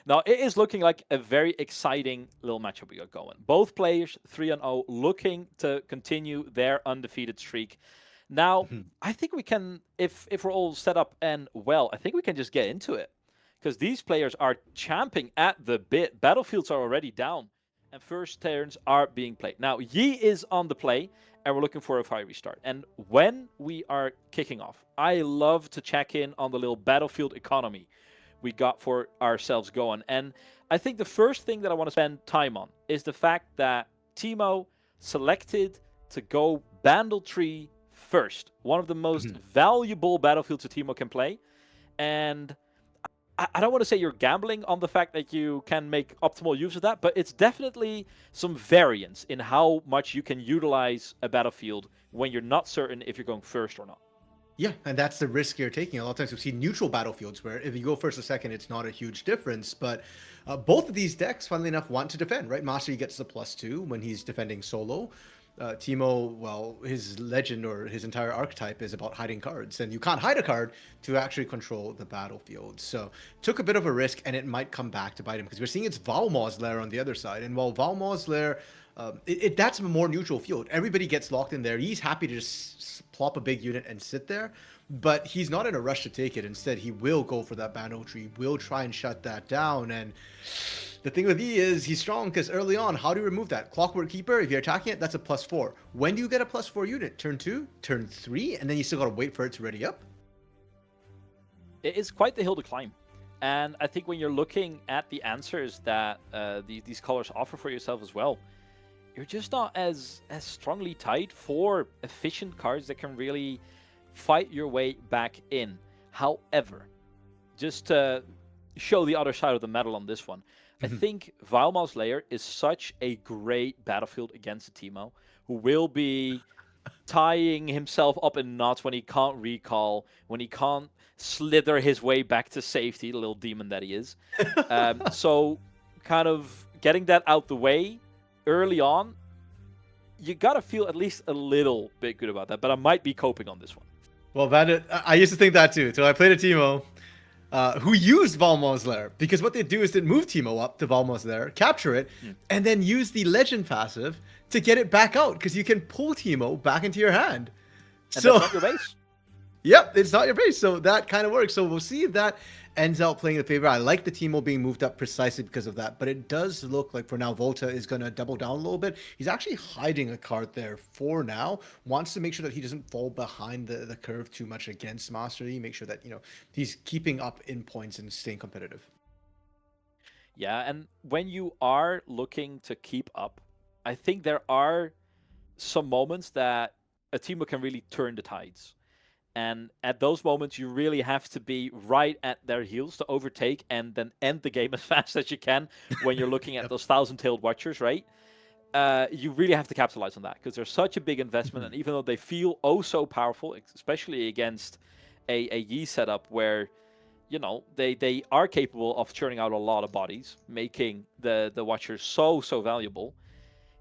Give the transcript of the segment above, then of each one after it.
Now, it is looking like a very exciting little matchup we got going. Both players 3-0, looking to continue their undefeated streak. Now, Mhm. I think we can, if we're all set up and well, I think we can just get into it. Because these players are champing at the bit. Battlefields are already down, and first turns are being played. Now, Yi is on the play, and we're looking for a fire restart. And when we are kicking off, I love to check in on the little battlefield economy we got for ourselves going. And I think the first thing that I want to spend time on is the fact that Teemo selected to go Bandle Tree first. One of the most Mhm. valuable battlefields a Teemo can play. And I don't want to say you're gambling on the fact that you can make optimal use of that, but it's definitely some variance in how much you can utilize a battlefield when you're not certain if you're going first or not. Yeah, and that's the risk you're taking. A lot of times we see neutral battlefields where if you go first or second, it's not a huge difference. But both of these decks, funnily enough, want to defend, right? Mastery gets the +2 when he's defending solo. Teemo, well, his legend or his entire archetype is about hiding cards, and you can't hide a card to actually control the battlefield. So took a bit of a risk, and it might come back to bite him because we're seeing it's Valmaw's Lair on the other side, and while Valmaw's Lair, that's a more neutral field. Everybody gets locked in there. He's happy to just plop a big unit and sit there, but he's not in a rush to take it. Instead, he will go for that Bandle Tree, will try and shut that down, and the thing with E is he's strong because early on, how do you remove that? Clockwork Keeper, if you're attacking it, that's a +4. When do you get a +4 unit? Turn 2, turn 3, and then you still gotta wait for it to ready up? It is quite the hill to climb. And I think when you're looking at the answers that these colors offer for yourself as well, you're just not as strongly tied for efficient cards that can really fight your way back in. However, just to show the other side of the medal on this one, I think Valmal's Lair is such a great battlefield against a Teemo who will be tying himself up in knots when he can't recall, when he can't slither his way back to safety, the little demon that he is. So, kind of getting that out the way early on, you gotta feel at least a little bit good about that. But I might be coping on this one. Well, Bandit, I used to think that too. So I played a Teemo who used Valmaw's Lair because what they do is they move Teemo up to Valmaw's Lair, capture it, Hmm. and then use the Legend passive to get it back out because you can pull Teemo back into your hand. And that's So not your base. yep, it's not your base, so that kind of works. So we'll see if that ends up playing in favor. I like the Teemo being moved up precisely because of that, but it does look like for now Volta is going to double down a little bit. He's actually hiding a card there for now. Wants to make sure that he doesn't fall behind the curve too much against Mastery. Make sure that he's keeping up in points and staying competitive. Yeah, and when you are looking to keep up, I think there are some moments that a Teemo can really turn the tides. And at those moments, you really have to be right at their heels to overtake and then end the game as fast as you can when you're looking at Yep. those thousand-tailed watchers, right? You really have to capitalize on that because they're such a big investment. And even though they feel oh so powerful, especially against a Yi setup where they are capable of churning out a lot of bodies, making the watchers so valuable.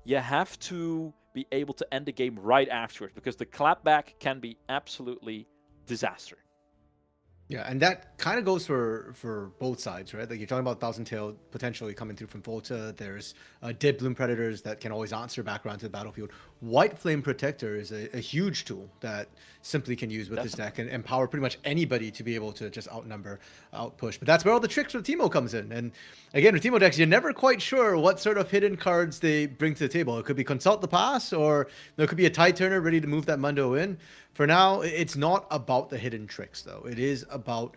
You have to be able to end the game right afterwards because the clapback can be absolutely disaster. Yeah, and that kind of goes for both sides, right? Like you're talking about Thousand Tail potentially coming through from Volta. There's Dead Bloom Predators that can always answer back around to the battlefield. White Flame Protector is a huge tool that Simply can use with this Definitely. deck and empower pretty much anybody to be able to just outnumber, outpush. But that's where all the tricks with Teemo comes in. And again, with Teemo decks, you're never quite sure what sort of hidden cards they bring to the table. It could be Consult the Pass, or there could be a Tide Turner ready to move that Mundo in. For now, it's not about the hidden tricks, though. It is about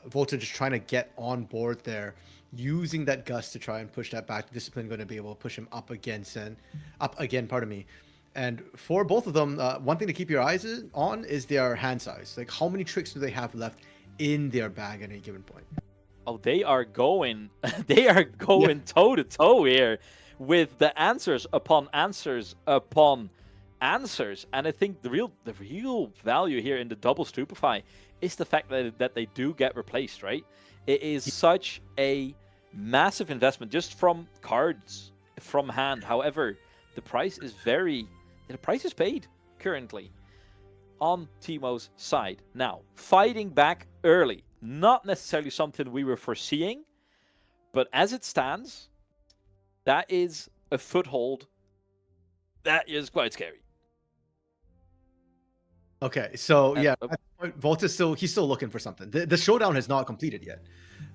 Volta just trying to get on board there, using that gust to try and push that back. Discipline going to be able to push him up against and up again. Pardon me. And for both of them, one thing to keep your eyes on is their hand size. Like how many tricks do they have left in their bag at any given point? Oh, they are going they are Yeah. going toe to toe here with the answers upon answers upon answers. And I think the real value here in the double stupefy is the fact that they do get replaced, right? It is such a massive investment just from cards from hand. However, the price is paid currently on Teemo's side. Now, fighting back early, not necessarily something we were foreseeing, But as it stands, that is a foothold that is quite scary. Okay, so And, yeah, at this point, Volta's he's still looking for something. The showdown has not completed yet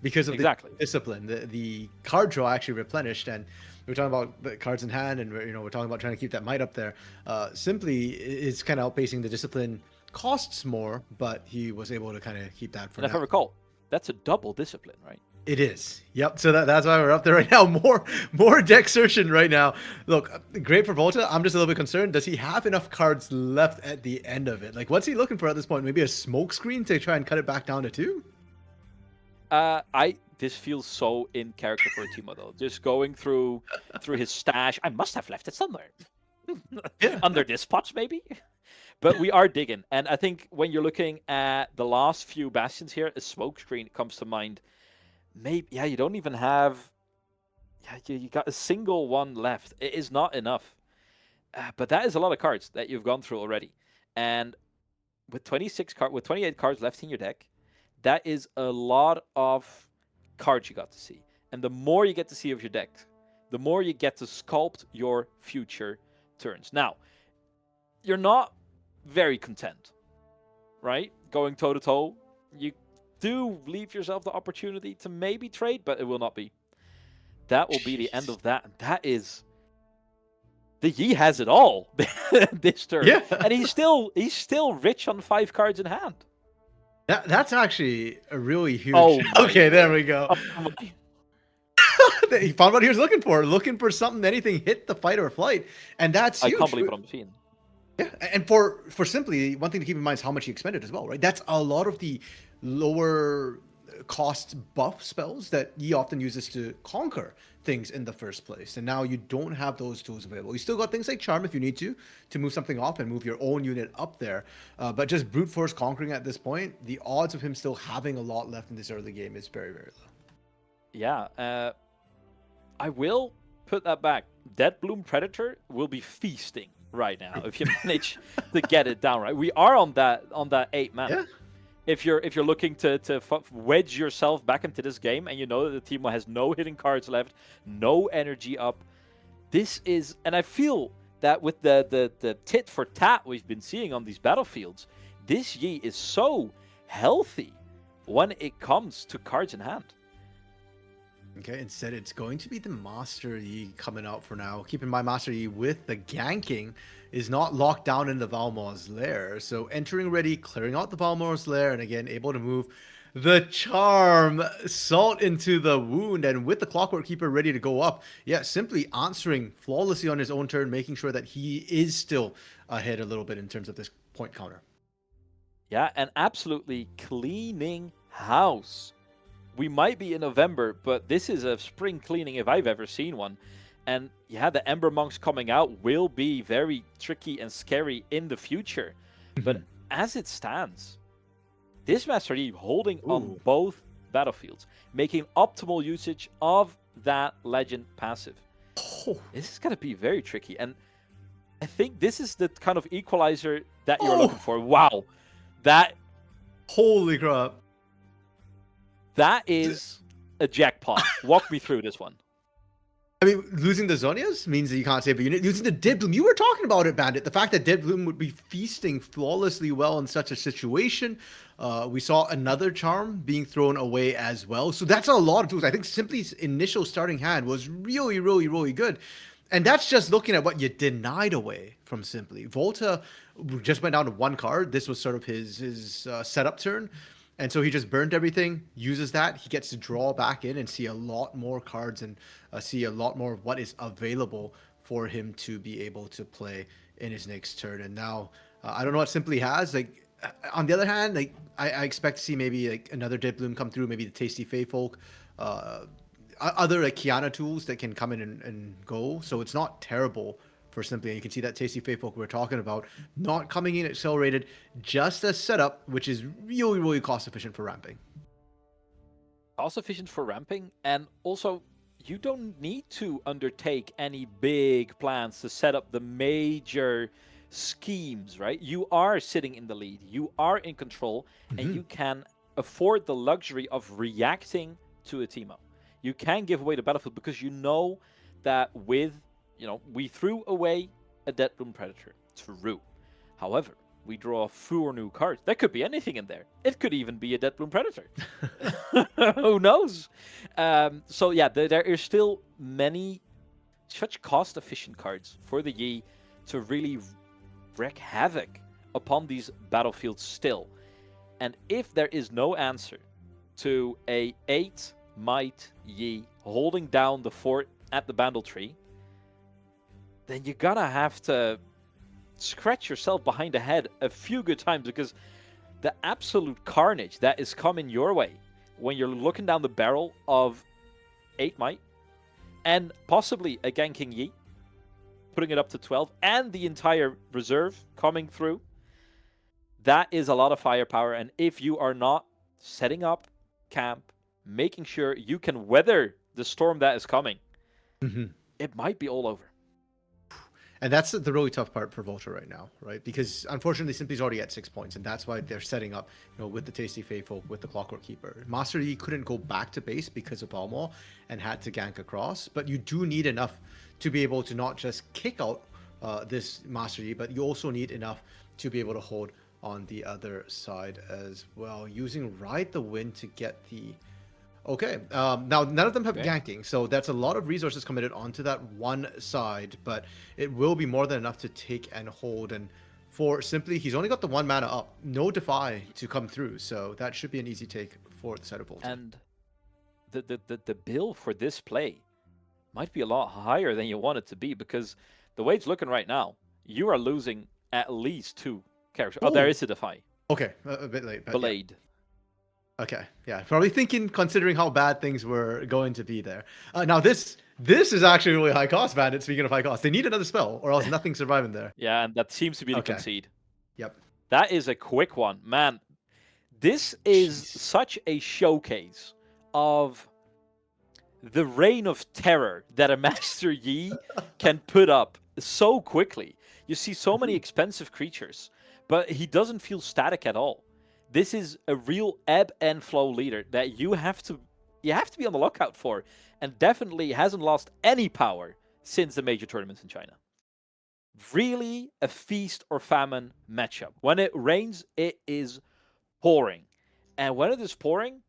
because of exactly. the discipline. The card draw actually replenished, and we're talking about the cards in hand, and we're talking about trying to keep that might up there. Simply is kind of outpacing the discipline. Costs more, but he was able to kind of keep that for And if now. I recall, that's a double discipline, right? It is. Yep. So that's why we're up there right now. More deck searching right now. Look, great for Volta. I'm just a little bit concerned. Does he have enough cards left at the end of it? Like, what's he looking for at this point? Maybe a smoke screen to try and cut it back down to 2? This feels so in character for Teemo though. Just going through his stash. I must have left it somewhere. Yeah. Under this pot, maybe. But we are digging, and I think when you're looking at the last few bastions here, a smoke screen comes to mind. Maybe, yeah, you don't even have. Yeah, you got a single one left. It is not enough. But that is a lot of cards that you've gone through already, and with 28 cards left in your deck, that is a lot of cards you got to see. And the more you get to see of your deck, the more you get to sculpt your future turns. Now, you're not very content, right? Going toe to toe, you do leave yourself the opportunity to maybe trade, but it will not be. That will be the end of that. And that is the Yi has it all this turn. Yeah. And he's still rich on 5 cards in hand. That's actually a really huge. Oh okay, there we go. Oh He found what he was looking for something, anything hit the fight or flight, and that's I huge. can't believe what I'm seeing. Yeah, and for Simply, one thing to keep in mind is how much he expended as well, right? That's a lot of the lower cost buff spells that he often uses to conquer things in the first place, and now you don't have those tools available. You still got things like Charm if you need to move something off and move your own unit up there, but just brute force conquering at this point, the odds of him still having a lot left in this early game is very, very low. Yeah, I will put that back. Deadbloom Predator will be feasting right now if you manage to get it down right. We are on that 8 mana. Yeah. If you're looking to wedge yourself back into this game, and you know that the Teemo has no hitting cards left, no energy up, this is, and I feel that with the tit for tat we've been seeing on these battlefields, this Yi is so healthy when it comes to cards in hand. Okay, instead it's going to be the Master Yi coming out for now. Keep in mind, Master Yi with the ganking is not locked down in the Valmor's lair. So entering ready, clearing out the Valmor's lair, and again, able to move the Charm, Salt into the Wound, and with the Clockwork Keeper ready to go up. Yeah, simply answering flawlessly on his own turn, making sure that he is still ahead a little bit in terms of this point counter. Yeah, and absolutely cleaning house. We might be in November, but this is a spring cleaning if I've ever seen one. And yeah, the Ember Monks coming out will be very tricky and scary in the future. But as it stands, this Master Yi holding on both battlefields, making optimal usage of that Legend passive. This is going to be very tricky. And I think this is the kind of equalizer that you're looking for. Wow. Holy crap. That is a jackpot. Walk me through this one. I mean, losing the Zonias means that you can't save a unit. Losing the Deadbloom, you were talking about it, Bandit. The fact that Deadbloom would be feasting flawlessly well in such a situation. We saw another Charm being thrown away as well. So that's a lot of tools. I think Simply's initial starting hand was really, really, really good. And that's just looking at what you denied away from Simply. Volta just went down to 1 card. This was sort of his setup turn. And so he just burned everything, uses that. He gets to draw back in and see a lot more cards and see a lot more of what is available for him to be able to play in his next turn. And now, I don't know what Simply has. Like, on the other hand, like I expect to see maybe like another Deadbloom come through, maybe the Tasty Fey Folk, other like Kiana tools that can come in and go. So it's not terrible for Simply, and you can see that Tasty Fey Folk we're talking about not coming in accelerated, just a setup, which is really, really cost efficient for ramping. Cost efficient for ramping, and also you don't need to undertake any big plans to set up the major schemes, right? You are sitting in the lead, you are in control, and you can afford the luxury of reacting to a Teemo. You can give away the battlefield because you know that with, we threw away a Deadbloom Predator. True. However, we draw 4 new cards. There could be anything in there. It could even be a Deadbloom Predator. Who knows? So yeah, there are still many such cost-efficient cards for the Yi to really wreak havoc upon these battlefields still. And if there is no answer to a 8 Might Yi holding down the fort at the Bandle Tree, then you're gonna have to scratch yourself behind the head a few good times, because the absolute carnage that is coming your way when you're looking down the barrel of 8 Might and possibly a ganking Yi, putting it up to 12, and the entire reserve coming through, that is a lot of firepower. And if you are not setting up camp, making sure you can weather the storm that is coming, it might be all over. And that's the really tough part for Volta right now, right? Because unfortunately, Simply's already at 6 points, and that's why they're setting up, with the Tasty Faithful, with the Clockwork Keeper. Master Yi couldn't go back to base because of Balmor and had to gank across, but you do need enough to be able to not just kick out this Master Yi, but you also need enough to be able to hold on the other side as well, using Ride the Wind to get the... Okay, now none of them have ganking, so that's a lot of resources committed onto that one side, but it will be more than enough to take and hold. And for Simply, he's only got the 1 mana up, no Defy to come through, so that should be an easy take for the side of Volta. And the bill for this play might be a lot higher than you want it to be, because the way it's looking right now, you are losing at least 2 characters. Oh, there is a Defy. Okay, a bit late. But Blade. Yeah. Okay, yeah, probably considering how bad things were going to be there. Now this is actually really high cost, Bandit. Speaking of high cost, they need another spell, or else nothing's surviving there. Yeah, and that seems to be the concede. Yep. That is a quick one, man. This is such a showcase of the reign of terror that a Master Yi can put up so quickly. You see so many expensive creatures, but he doesn't feel static at all. This is a real ebb and flow leader that you have to be on the lookout for, and definitely hasn't lost any power since the major tournaments in China. Really a feast or famine matchup. When it rains, it is pouring. And when it is pouring,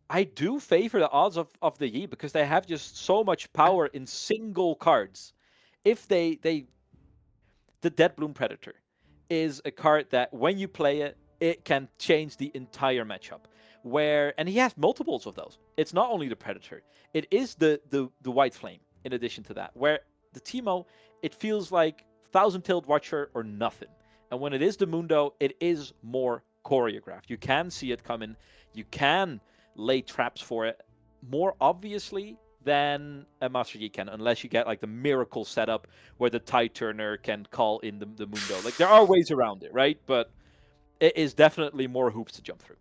I do favor the odds of the Yi, because they have just so much power in single cards. If the Deadbloom Predator is a card that when you play it, it can change the entire matchup. And he has multiples of those. It's not only the Predator. It is the White Flame in addition to that. Where the Teemo, it feels like Thousand-Tailed Watcher or nothing. And when it is the Mundo, it is more choreographed. You can see it coming. You can lay traps for it more obviously than a Master Yi can, unless you get like the miracle setup where the Tide Turner can call in the Mundo. Like, there are ways around it, right? But it is definitely more hoops to jump through.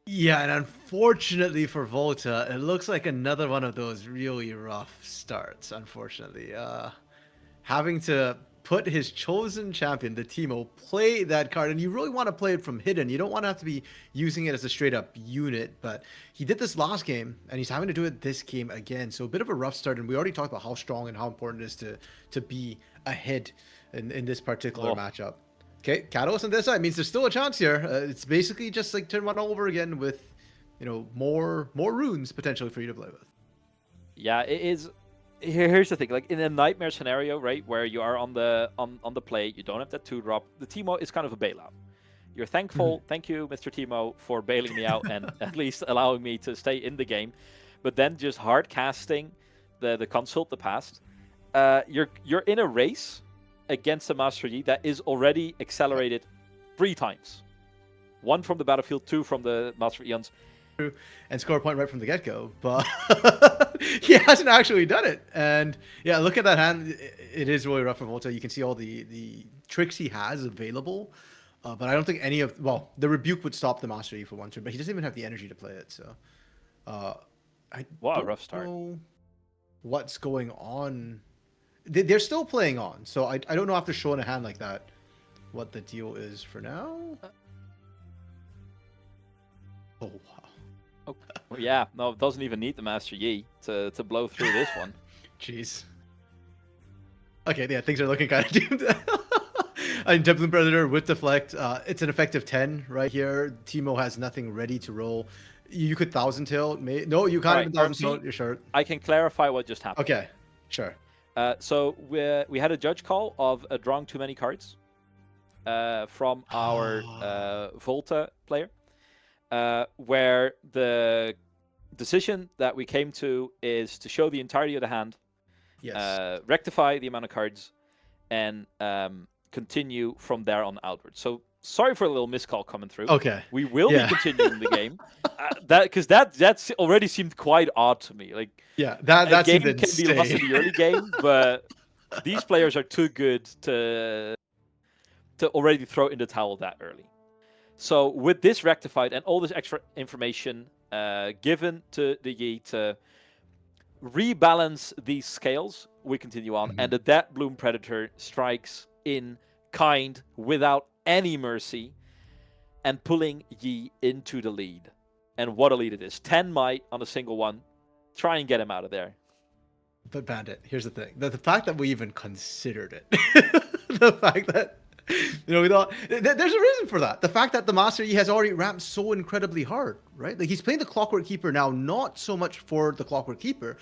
Yeah, and unfortunately for Volta, it looks like another one of those really rough starts, unfortunately. Having to put his chosen champion, the Teemo, play that card, and you really want to play it from hidden. You don't want to have to be using it as a straight-up unit, but he did this last game, and he's having to do it this game again. So a bit of a rough start, and we already talked about how strong and how important it is to be ahead in this particular matchup. Okay, Catalyst on this side means there's still a chance here. It's basically just like turn one over again with, more runes potentially for you to play with. Yeah, it is. Here's the thing: like in a nightmare scenario, right, where you are on the play, you don't have that 2-drop. The Teemo is kind of a bailout. You're thankful, thank you, Mr. Teemo, for bailing me out and at least allowing me to stay in the game. But then just hard casting the Consult the Past. You're in a race against a Master Yi that is already accelerated 3 times. 1 from the battlefield, 2 from the Master Eons. And score a point right from the get-go, but he hasn't actually done it. And yeah, look at that hand. It is really rough for Volta. You can see all the tricks he has available, but I don't think any of... Well, the Rebuke would stop the Master Yi for 1 turn, but he doesn't even have the energy to play it, so... What a rough start. Know what's going on. They're still playing on, so I don't know after showing a hand like that what the deal is for now. Oh, wow. Okay. Well, yeah, no, it doesn't even need the Master Yi to blow through this one. Jeez. Okay, yeah, things are looking kind of doomed. And Templum Predator with Deflect, it's an effective 10 right here. Teemo has nothing ready to roll. You could Thousand Tail. No, you can't even Thousand Tail. You're sure. I can clarify what just happened. Okay, sure. So we had a judge call of drawing too many cards from our Voltaaaa player, where the decision that we came to is to show the entirety of the hand, Yes. rectify the amount of cards, and continue from there on outward. So sorry for a little miscall coming through. Okay. We will be continuing the game. That's already seemed quite odd to me. Like, yeah, that game can be lost in the early game, but these players are too good to already throw in the towel that early. So with this rectified and all this extra information given to the Yi to rebalance these scales, we continue on, and the Dead Bloom Predator strikes in kind without any mercy and pulling Yi into the lead. And what a lead it is. 10 might on a single one. Try and get him out of there. But Bandit, here's the thing. The fact that we even considered it. The fact that, we thought, there's a reason for that. The fact that the Master Yi has already ramped so incredibly hard, right? Like, he's playing the Clockwork Keeper now, not so much for the Clockwork Keeper,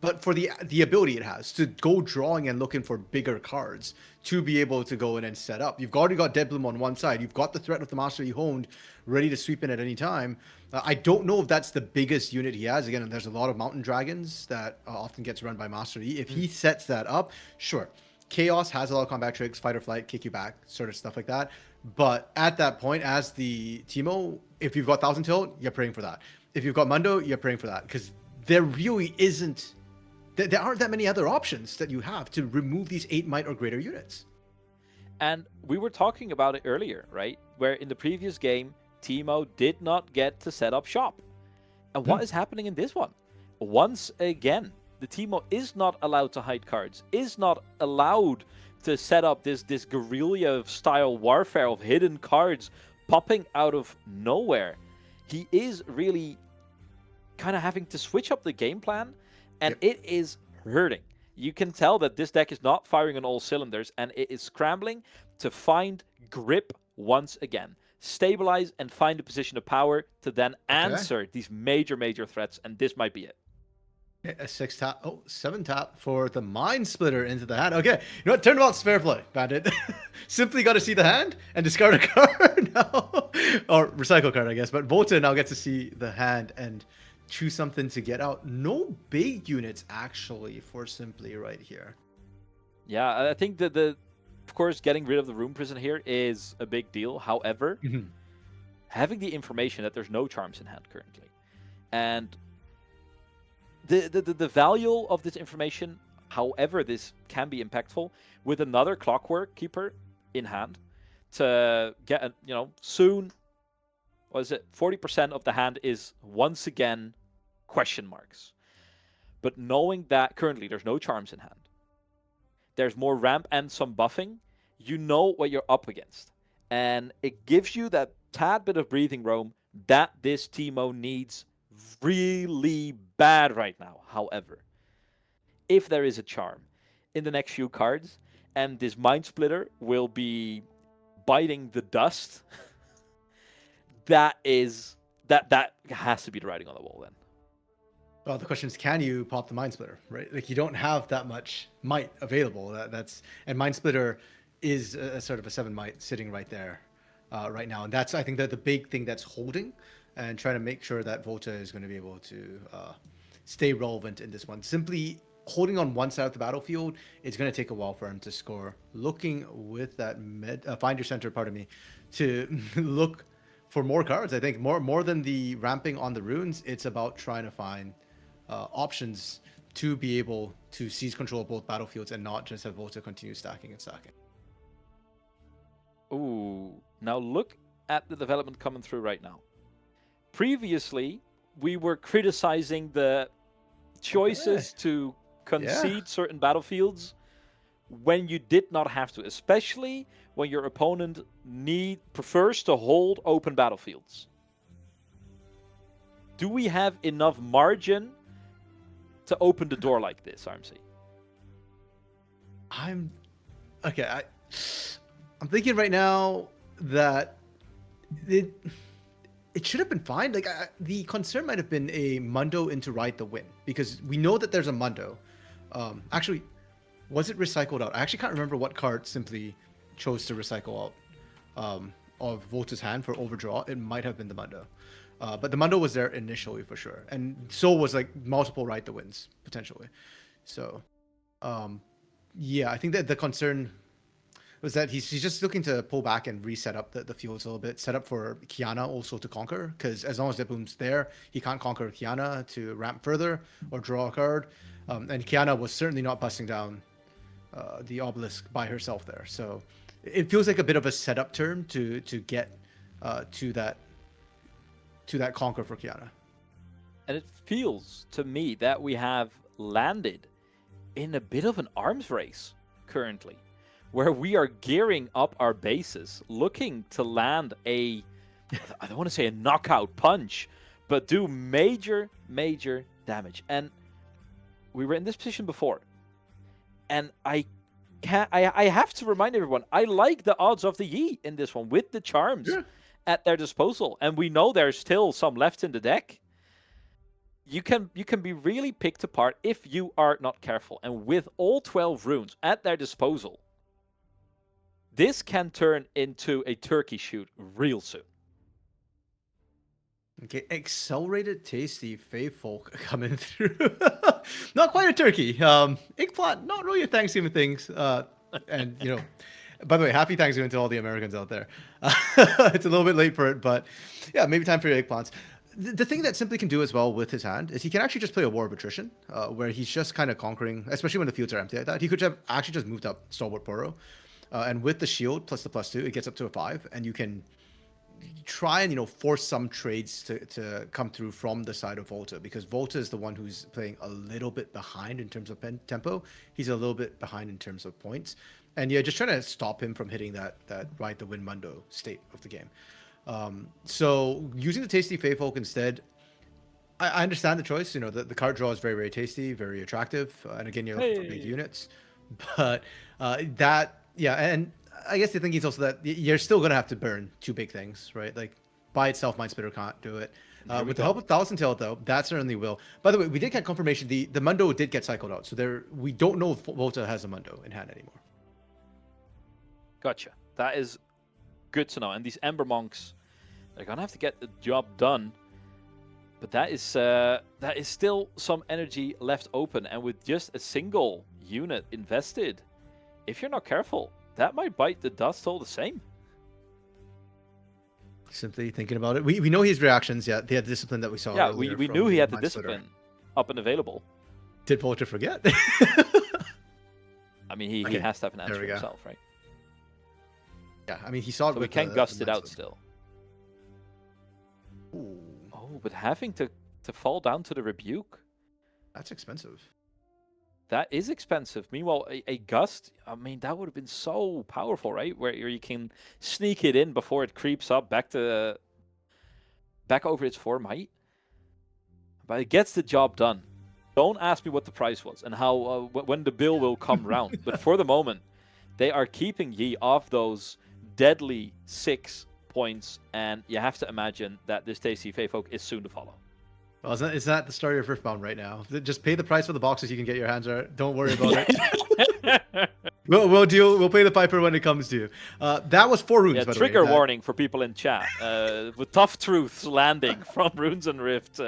but for the ability it has to go drawing and looking for bigger cards to be able to go in and set up. You've already got Dead Bloom on one side. You've got the threat of the Master Yi honed, ready to sweep in at any time. I don't know if that's the biggest unit he has. Again, there's a lot of Mountain Dragons that often gets run by Master Yi. If he sets that up, sure. Chaos has a lot of combat tricks, fight or flight, kick you back, sort of stuff like that. But at that point, as the Teemo, if you've got Thousand Tail, you're praying for that. If you've got Mundo, you're praying for that. Because there really isn't... There aren't that many other options that you have to remove these 8 might or greater units. And we were talking about it earlier, right? Where in the previous game, Teemo did not get to set up shop. And what is happening in this one? Once again, the Teemo is not allowed to hide cards, is not allowed to set up this guerrilla-style warfare of hidden cards popping out of nowhere. He is really kind of having to switch up the game plan, and it is hurting. You can tell that this deck is not firing on all cylinders, and it is scrambling to find grip once again. Stabilize and find a position of power to then answer these major threats, and this might be it. A 6 tap, 7 tap for the Mind Splitter into the hand. Okay, you know what? Turnabout's fair play, Bandit. Simply got to see the hand and discard a card now. Or recycle card, I guess. But Voltaaaa now gets to see the hand and choose something to get out. No big units, actually, for Simply right here. Yeah, I think that of course, getting rid of the Rune Prison here is a big deal. However, having the information that there's no charms in hand currently, and the value of this information, however, this can be impactful with another Clockwork Keeper in hand to get, soon, what is it? 40% of the hand is once again question marks. But knowing that currently there's no charms in hand, there's more ramp and some buffing, you know what you're up against. And it gives you that tad bit of breathing room that this Teemo needs really bad right now. However, if there is a charm in the next few cards, and this Mind Splitter will be biting the dust, that has to be the writing on the wall then. Well, the question is, can you pop the Mind Splitter, right? Like, you don't have that much might available. And Mind Splitter is a sort of a 7 might sitting right there right now. And that's, I think, that the big thing that's holding and trying to make sure that Voltaaaa is going to be able to stay relevant in this one. Simply holding on one side of the battlefield, it's going to take a while for him to score. Looking with that find your center, to look for more cards. I think more than the ramping on the runes, it's about trying to find options to be able to seize control of both battlefields and not just have Voltaaaa continue stacking and stacking. Ooh, now look at the development coming through right now. Previously, we were criticizing the choices to concede certain battlefields when you did not have to, especially when your opponent prefers to hold open battlefields. Do we have enough margin to open the door like this, RMC? I'm thinking right now that it should have been fine. Like the concern might have been a Mundo into Ride the Wind, because we know that there's a Mundo. Actually, was it recycled out? I actually can't remember what card Simply chose to recycle out of Voltaa's hand for overdraw. It might have been the Mundo. But the Mundo was there initially for sure. And so was like multiple Ride the Winds potentially. So, yeah, I think that the concern was that he's just looking to pull back and reset up the fields a little bit, set up for Kiana also to conquer, because as long as Deadbloom's there, he can't conquer Kiana to ramp further or draw a card. And Kiana was certainly not busting down the obelisk by herself there. So it feels like a bit of a setup turn to get to that conquer for Kiana. And it feels to me that we have landed in a bit of an arms race currently, where we are gearing up our bases, looking to land I don't want to say a knockout punch, but do major damage. And we were in this position before, and I have to remind everyone, I like the odds of the Yi in this one with the charms at their disposal, and we know there's still some left in the deck. You can be really picked apart if you are not careful, and with all 12 runes at their disposal, this can turn into a turkey shoot real soon. Okay, accelerated tasty Folk coming through. Not quite a turkey. Eggplant, not really a Thanksgiving things. And by the way, happy Thanksgiving to all the Americans out there. It's a little bit late for it, but yeah, maybe time for your eggplants. The thing that Simply can do as well with his hand is he can actually just play a War of Attrition, where he's just kind of conquering, especially when the fields are empty like that. He could have actually just moved up Stalwart Poro. And with the shield plus the +2, it gets up to a 5, and you can try and force some trades to come through from the side of Voltaaaa, because Voltaaaa is the one who's playing a little bit behind in terms of tempo. He's a little bit behind in terms of points, and you're just trying to stop him from hitting that Ride the Wind Mundo state of the game. So using the tasty Folk instead, I understand the choice. The card draw is very tasty, very attractive, and again you're looking for big units, but and I guess the thing is also that you're still going to have to burn 2 big things, right? Like, by itself, Mind Splitter can't do it. With the help of Thousand Tail, though, that certainly will. By the way, we did get confirmation. The Mundo did get cycled out. So we don't know if Voltaaaa has a Mundo in hand anymore. Gotcha. That is good to know. And these Ember Monks, they're going to have to get the job done. But that is still some energy left open. And with just a single unit invested, if you're not careful, that might bite the dust all the same. Simply thinking about it. We know his reactions, yeah. The discipline that we saw. Yeah, we knew he had the discipline up and available. Did Voltaaaa forget? I mean, he has to have an answer himself, right? Yeah, I mean, he saw it. So we can gust it out still. Ooh. Oh, but having to fall down to the rebuke. That's expensive. That is expensive. Meanwhile, a gust, I mean, that would have been so powerful, right? Where you can sneak it in before it creeps up back over its 4 might. But it gets the job done. Don't ask me what the price was and how when the bill will come round. But for the moment, they are keeping Yi off those deadly 6 points, and you have to imagine that this tasty Folk is soon to follow. Well, it's not the story of Riftbound right now. Just pay the price for the boxes you can get your hands on. Don't worry about it. We'll pay the piper when it comes to you. That was 4 runes. Yeah, by the trigger way. warning for people in chat. With tough truths landing from Runes and Rift.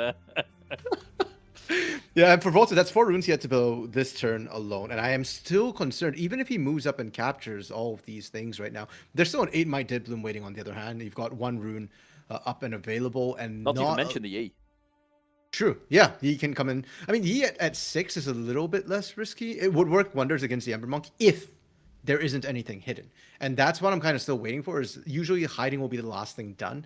Yeah, and for Voltaaaa, that's 4 runes he had to build this turn alone. And I am still concerned, even if he moves up and captures all of these things right now, there's still an 8 might Deadbloom waiting on the other hand. You've got 1 rune up and available, and not even mention the Yi. True. Yeah, he can come in. I mean, Yi at 6 is a little bit less risky. It would work wonders against the Ember Monk if there isn't anything hidden. And that's what I'm kind of still waiting for, is usually hiding will be the last thing done,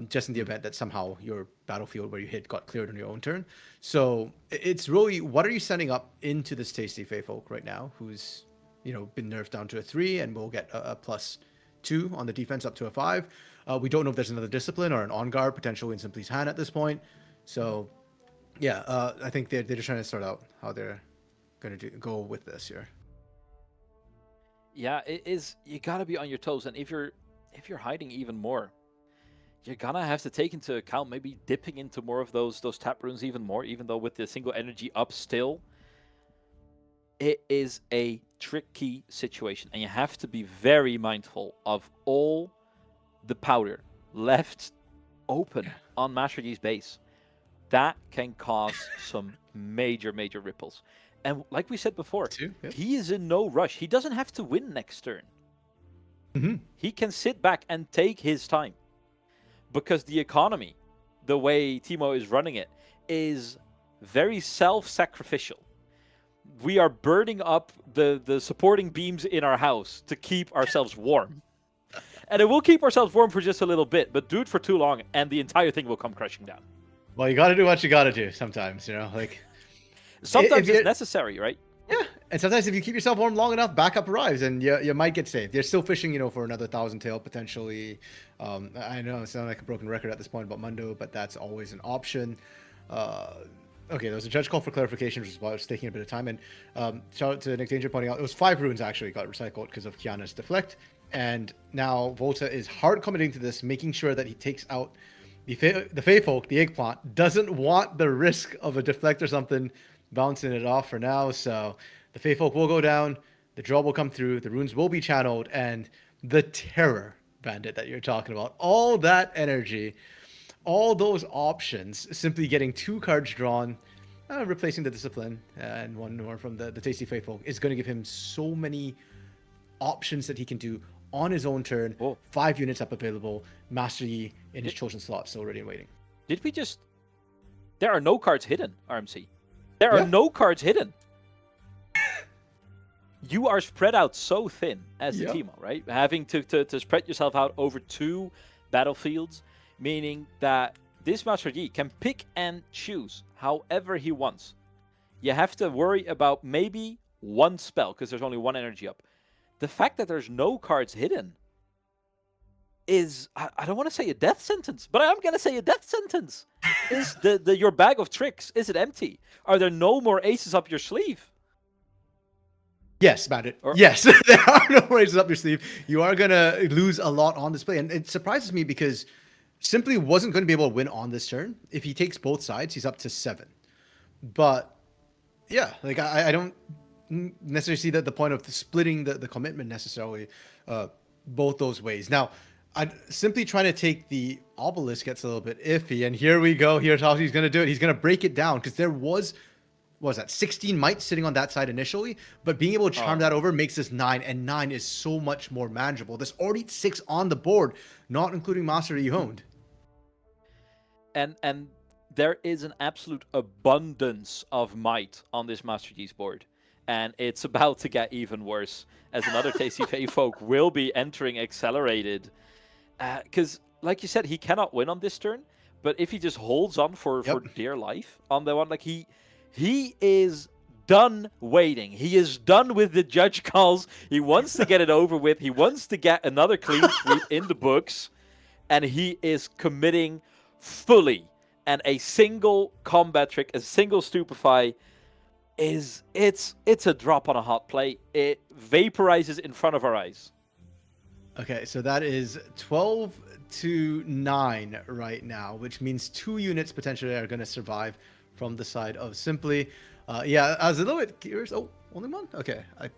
just in the event that somehow your battlefield where you hit got cleared on your own turn. So it's really, what are you sending up into this tasty Folk right now, who's been nerfed down to a 3 and will get a +2 on the defense up to a 5. We don't know if there's another discipline or an on guard potentially in Simply's hand at this point. So, yeah, I think they're just trying to sort out how they're going to go with this here. Yeah, it is. You gotta be on your toes, and if you're hiding even more, you're gonna have to take into account maybe dipping into more of those tap runes even more. Even though with the single energy up still, it is a tricky situation, and you have to be very mindful of all the powder left open on Master Yi's base. That can cause some major ripples. And like we said before, Yep. he is in no rush. He doesn't have to win next turn. Mm-hmm. He can sit back and take his time. Because the economy, the way Teemo is running it, is very self-sacrificial. We are burning up the supporting beams in our house to keep ourselves warm. And it will keep ourselves warm for just a little bit, but do it for too long, and the entire thing will come crashing down. Well, you got to do what you got to do sometimes, like... Sometimes it's necessary, right? Yeah, and sometimes if you keep yourself warm long enough, backup arrives, and you might get saved. You're still fishing, for another 1,000 tail potentially. I know it sounds like a broken record at this point about Mundo, but that's always an option. Okay, there was a judge call for clarification, which is why I was taking a bit of time. And shout out to Nick Danger pointing out it was 5 runes actually got recycled because of Kiana's deflect. And now Voltaaaa is hard committing to this, making sure that he takes out the Fey Folk, the eggplant, doesn't want the risk of a deflect or something bouncing it off for now. So the Fey Folk will go down, the draw will come through, the runes will be channeled, and the terror bandit that you're talking about, all that energy, all those options, simply getting 2 cards drawn, replacing the discipline and one more from the tasty Fey Folk is going to give him so many options that he can do on his own turn. 5 units up available, Master Yi in his chosen slot still ready and waiting. Did we just... There are no cards hidden, RMC. There are no cards hidden. You are spread out so thin as the Teemo, right? Having to spread yourself out over 2 battlefields, meaning that this Master Yi can pick and choose however he wants. You have to worry about maybe 1 spell, because there's only 1 energy up. The fact that there's no cards hidden is, I don't want to say a death sentence, but I am going to say a death sentence. Is your bag of tricks, is it empty? Are there no more aces up your sleeve? Yes, Bandit. Yes, there are no more aces up your sleeve. You are going to lose a lot on display. And it surprises me because Simply wasn't going to be able to win on this turn. If he takes both sides, he's up to 7. But yeah, like I don't necessarily see that the point of splitting the commitment necessarily both those ways. Now, simply trying to take the obelisk gets a little bit iffy, and here we go. Here's how he's going to do it. He's going to break it down because there was, what was that, 16 mites sitting on that side initially, but being able to charm that over makes this 9, and 9 is so much more manageable. There's already 6 on the board, not including Master you honed. And there is an absolute abundance of might on this Master G's board. And it's about to get even worse, as another Tasty Fey Folk will be entering Accelerated. Because, like you said, he cannot win on this turn, but if he just holds on for dear life on the one, like he is done waiting. He is done with the judge calls. He wants to get it over with. He wants to get another clean sweep in the books, and he is committing fully. And a single combat trick, a single stupefy, it's a drop on a hot plate. It vaporizes in front of our eyes. Okay, so that is 12-9 right now, which means 2 units potentially are going to survive from the side of Simply. Yeah, I was a little bit curious. Oh, only 1? Okay, I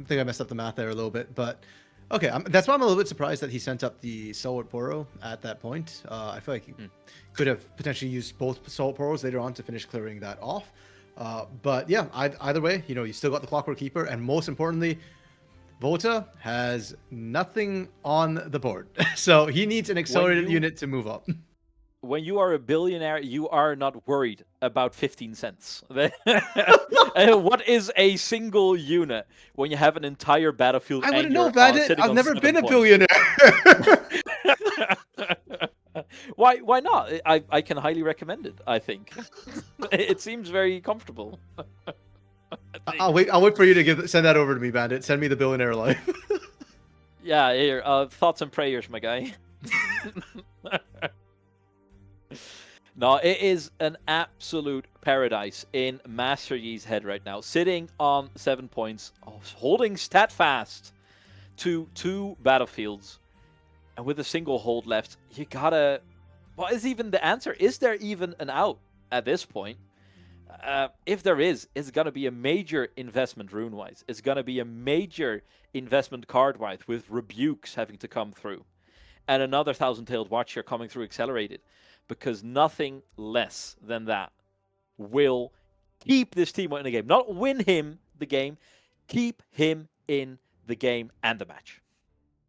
think I messed up the math there a little bit, but okay, that's why I'm a little bit surprised that he sent up the Stalwart Poro at that point. I feel like he could have potentially used both Stalwart Poros later on to finish clearing that off. But yeah, either way, you still got the Clockwork Keeper, and most importantly, Voltaaaa has nothing on the board. So he needs an accelerated unit to move up. When you are a billionaire, you are not worried about 15 cents. What is a single unit when you have an entire battlefield? I wouldn't know about it. I've never been a billionaire. Why not? I can highly recommend it, I think. It seems very comfortable. I'll wait for you to send that over to me, Bandit. Send me the billionaire life. Yeah, here. Thoughts and prayers, my guy. No, it is an absolute paradise in Master Yi's head right now. Sitting on 7 points, holding stat fast to 2 battlefields, and with a single hold left, you gotta... What is even the answer? Is there even an out at this point? If there is, it's gonna be a major investment rune-wise. It's gonna be a major investment card-wise, with Rebukes having to come through. And another Thousand-Tailed Watcher coming through accelerated. Because nothing less than that will keep this Teemo in the game. Not win him the game, keep him in the game and the match.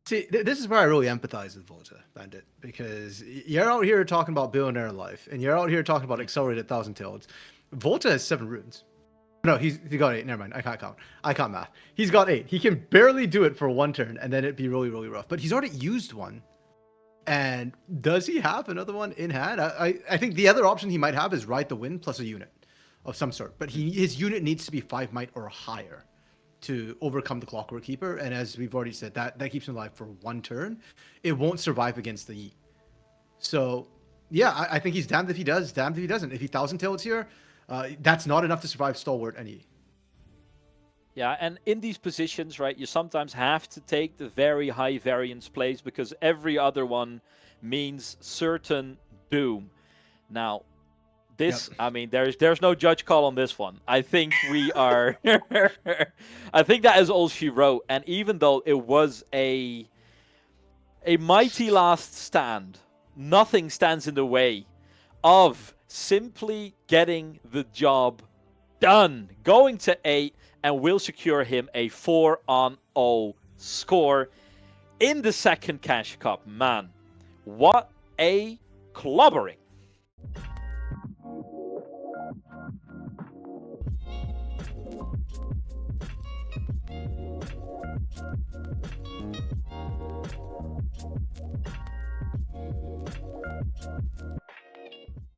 See, this is where I really empathize with Volta, Bandit, because you're out here talking about billionaire life, and you're out here talking about accelerated Thousand-Tailed. Volta has 7 runes. No, he got 8. Never mind. I can't count. I can't math. He's got 8. He can barely do it for 1 turn, and then it'd be really, really rough. But he's already used one. And does he have another one in hand? I think the other option he might have is Ride the Wind plus a unit of some sort. But his unit needs to be 5 might or higher to overcome the Clockwork Keeper. And as we've already said, that keeps him alive for 1 turn. It won't survive against the Yi. So, yeah, I think he's damned if he does, damned if he doesn't. If he Thousand-Tailed here, that's not enough to survive Stalwart and Yi. Yeah, and in these positions, right, you sometimes have to take the very high variance plays because every other one means certain doom. Now, this, I mean, there's no judge call on this one. I think we are... I think that is all she wrote. And even though it was a mighty last stand, nothing stands in the way of simply getting the job done. Going to 8... and will secure him a 4-on-0 score in the second Cash Cup. Man, what a clobbering.